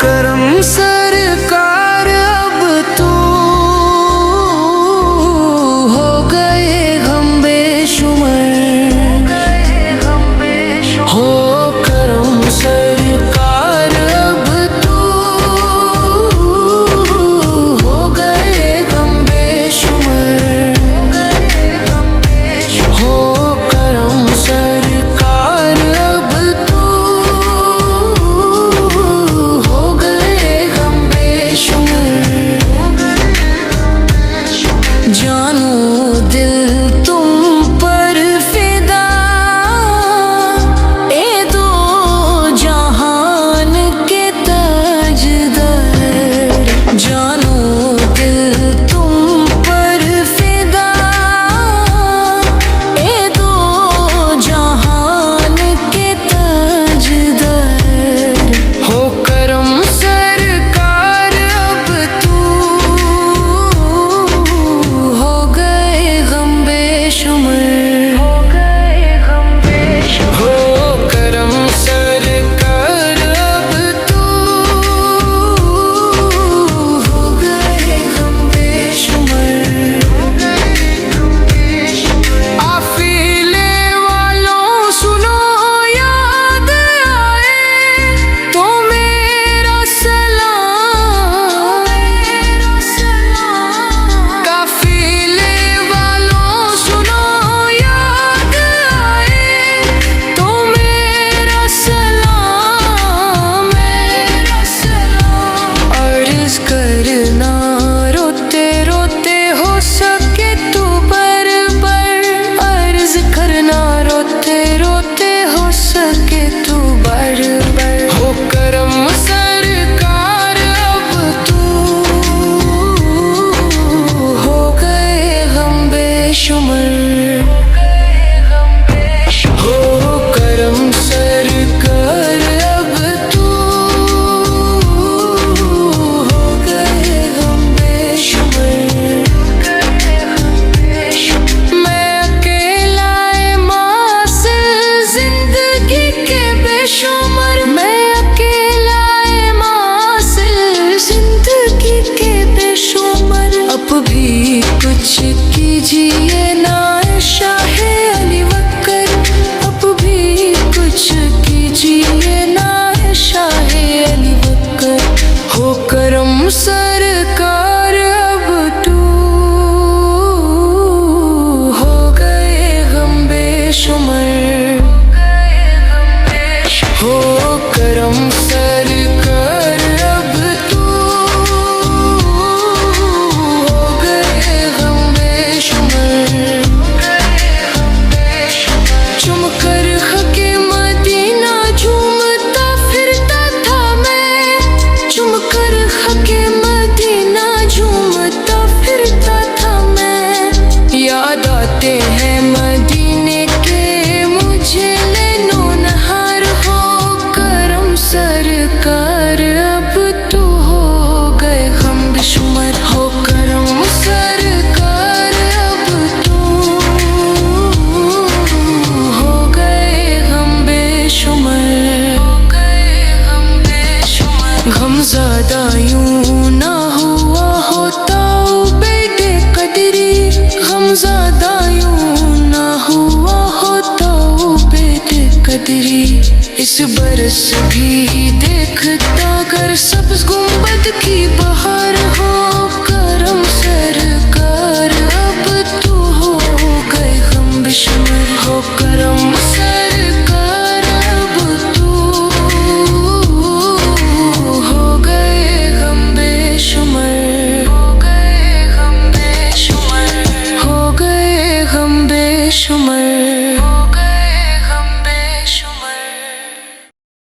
करम सरकार अब तू हो गए हम बेशुमार। हो करम सरकार अब तू हो गए हम बेशुमार। हो करम सरकार अब तू हो गए हम बेशुमार। जानू दिल तुम पर फिदा, ए दो जहान के ताजदार। जानू दिल तुम पर फिदा, ए दो जहान के ताजदार। हो करम सरकार अब तू हो गए हम बेशुमार। हो गए हम बेशुमार। हो करम सरकार अब तू हो गए हम बेशुमार। काफिले वालों सुनो याद आए तो मेरा सलाम। काफिले वालों सुनो याद आए तो मेरा सलाम। अर्ज़ करना रोते रोते हो सके तू बरबर। अर्ज़ करना रोते रोते हो सके तू बरबर। हो करम सरकार अब तू हो गए हम बेशुमार। हो करम सरकार अब तू हो गए हम बेशुमार। मैं अकेला मासिल जिंदगी के बेशुमार। मैं अकेला मासिल जिंदगी के बेशुमार। अब भी कुछ कीजिए ना शाहे अली वक्कर। अब भी कुछ कीजिए ना शाहे अली वक्कर। हो करम सरकार अब तू हो गए हम बेशुमार। हो करम सरकार अब तू हो गए हम बेशुमार। चुमकर हके मदीना झूमता फिरता था मैं। चुमकर हके मदीना झूमता फिरता था मैं। याद आते हैं मदीने के मुझे लेनो नहार। हो करम सरकार अब तू हो गए हम बेशुमार। हो करम सरकार अब तू हो गए हम बेशुमार। हो गए हम बेशुमार। गमज़दा यूं ना हुआ होता बेटे कदरी। गमज़दा यूं ना हुआ होता बेटे कदरी। इस बरस भी देखता कर सब्ज़ गुंबद की बहार। हो करम सरकार अब तू हो गए हम बेशुमार। हो करम सरकार अब तू हो गए हम बेशुमार। हो गए हम बेशुमार। हो गए हम बेशुमार।